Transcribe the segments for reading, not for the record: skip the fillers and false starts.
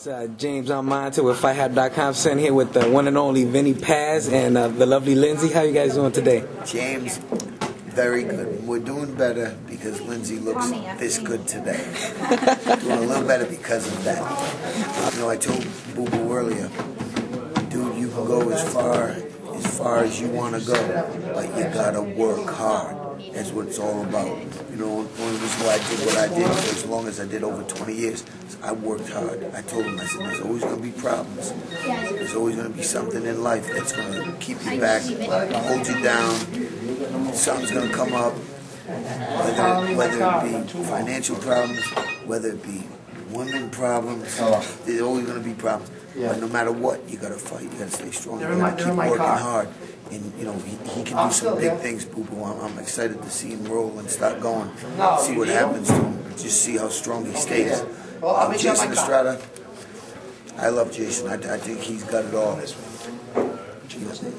It's James on Monitor with FightHype.com, sitting here with the one and only Vinny Paz and the lovely Lindsay. How you guys doing today? James, very good. We're doing better because Lindsay looks this good today. Doing a little better because of that. You know, I told Boo Boo earlier, dude, you can go as far as you want to go, but you gotta work hard. That's what it's all about. You know, the only reason why I did what I did for as long as I did, over 20 years, is I worked hard. I told him, I said, there's always going to be problems. There's always going to be something in life that's going to keep you back, hold you down. Something's going to come up, whether it be financial problems, whether it be women problems. There's always going to be problems. But no matter what, you got to fight. You got to stay strong. You got to keep working hard. And, you know, he can do some big things, Boo Boo. I'm excited to see him roll and start going, see what happens to him, just see how strong he stays. Jason Estrada, I love Jason. I think he's got it all.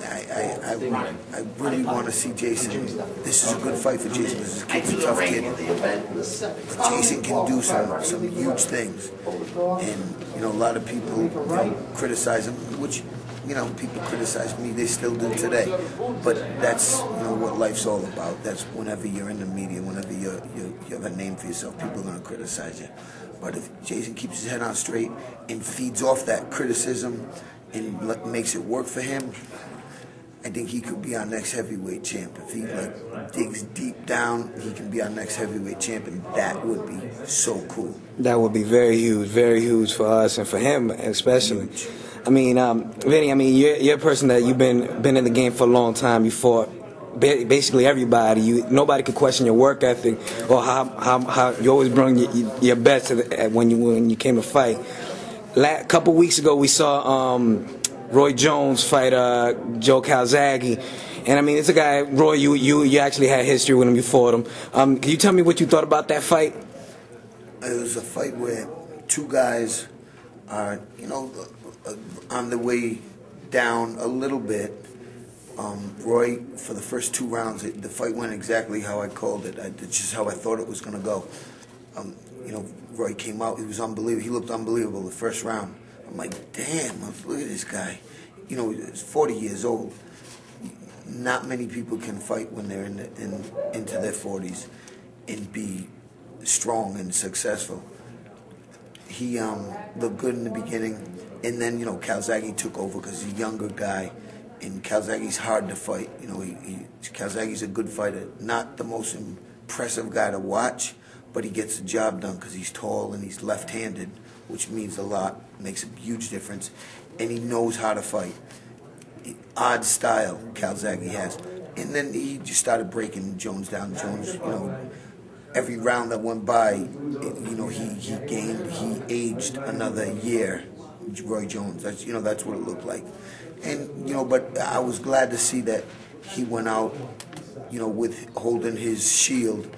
I really want to see Jason. This is a good fight for Jason. This is a kid's a tough kid. But Jason can do some huge things. And, you know, a lot of people criticize him, which, you know, people criticize me, they still do today. But that's, you know, what life's all about. That's whenever you're in the media, whenever you have a name for yourself, people are going to criticize you. But if Jason keeps his head on straight and feeds off that criticism and makes it work for him, I think he could be our next heavyweight champ. If he digs deep down, he can be our next heavyweight champ, and that would be so cool. That would be very huge for us and for him especially. Huge. I mean, Vinny, I mean, you're a person that you've been in the game for a long time. You fought basically everybody. Nobody could question your work ethic or how you always bring your best when you came to fight. A couple weeks ago, we saw Roy Jones fight Joe Calzaghe, and I mean, it's a guy, Roy. You actually had history with him. You fought him. Can you tell me what you thought about that fight? It was a fight where two guys are, you know, on the way down a little bit. Roy, for the first 2 rounds, the fight went exactly how I called it. It's just how I thought it was going to go. You know, Roy came out, he was unbelievable. He looked unbelievable the first round. I'm like, damn, look at this guy. You know, he's 40 years old. Not many people can fight when they're into their 40s and be strong and successful. He looked good in the beginning, and then, you know, Calzaghe took over because he's a younger guy, and Calzaghe's hard to fight. You know, Calzaghe's a good fighter. Not the most impressive guy to watch, but he gets the job done because he's tall and he's left-handed, which means a lot, makes a huge difference, and he knows how to fight. Odd style Calzaghe has. And then he just started breaking Jones down. Jones, you know, every round that went by, you know, he aged another year, Roy Jones. That's, you know, that's what it looked like. And, you know, but I was glad to see that he went out, you know, with holding his shield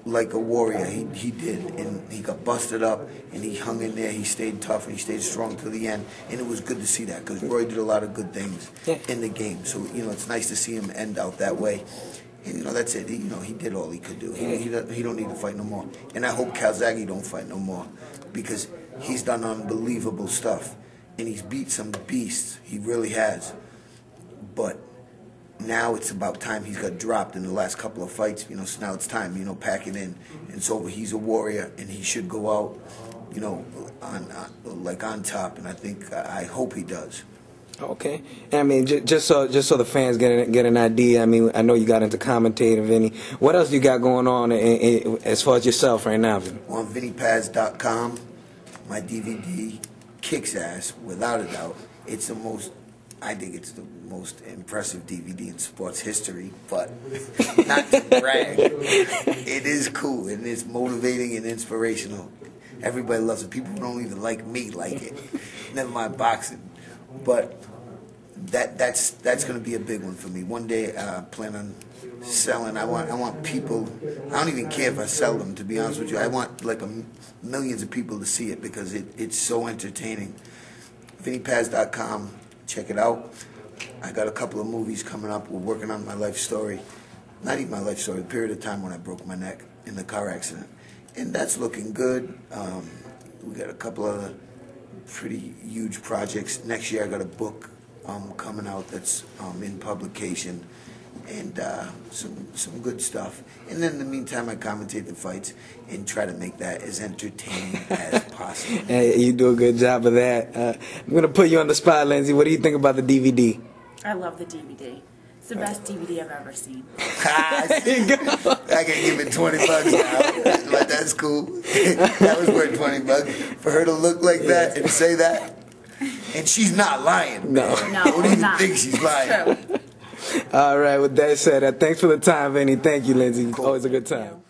like a warrior. He did, and he got busted up, and he hung in there. He stayed tough, and he stayed strong to the end, and it was good to see that because Roy did a lot of good things in the game. So, you know, it's nice to see him end out that way. And, you know, that's it. You know, he did all he could do. He don't need to fight no more. And I hope Calzaghe don't fight no more because he's done unbelievable stuff, and he's beat some beasts. He really has. But now it's about time. He's got dropped in the last couple of fights, you know, so now it's time, you know, pack it in. And it's over. He's a warrior, and he should go out, you know, on top, and I hope he does. Okay. And I mean, just so the fans get an idea, I mean, I know you got into commentating, Vinny. What else you got going on as far as yourself right now, Vinny? On VinnyPaz.com, my DVD kicks ass, without a doubt. I think it's the most impressive DVD in sports history, but not to brag. It is cool, and it's motivating and inspirational. Everybody loves it. People who don't even like me like it. Never mind boxing. But that's going to be a big one for me. One day I plan on selling. I want people. I don't even care if I sell them, to be honest with you. I want like millions of people to see it because it's so entertaining. VinnyPaz.com. Check it out. I got a couple of movies coming up. We're working on my life story. Not even my life story, the period of time when I broke my neck in the car accident. And that's looking good. We got a couple other pretty huge projects. Next year I got a book coming out that's in publication, and some good stuff. And then in the meantime, I commentate the fights and try to make that as entertaining as possible. Hey, you do a good job of that. I'm gonna put you on the spot, Lindsay. What do you think about the DVD? I love the DVD. It's the best DVD I've ever seen. I can give it $20 now. Like, that's cool. That was worth $20 for her to look like that and say that. And she's not lying. No. No, Don't even not. think she's lying. True. All right, with that said, thanks for the time, Vinny. Thank you, Lindsay. Always a good time.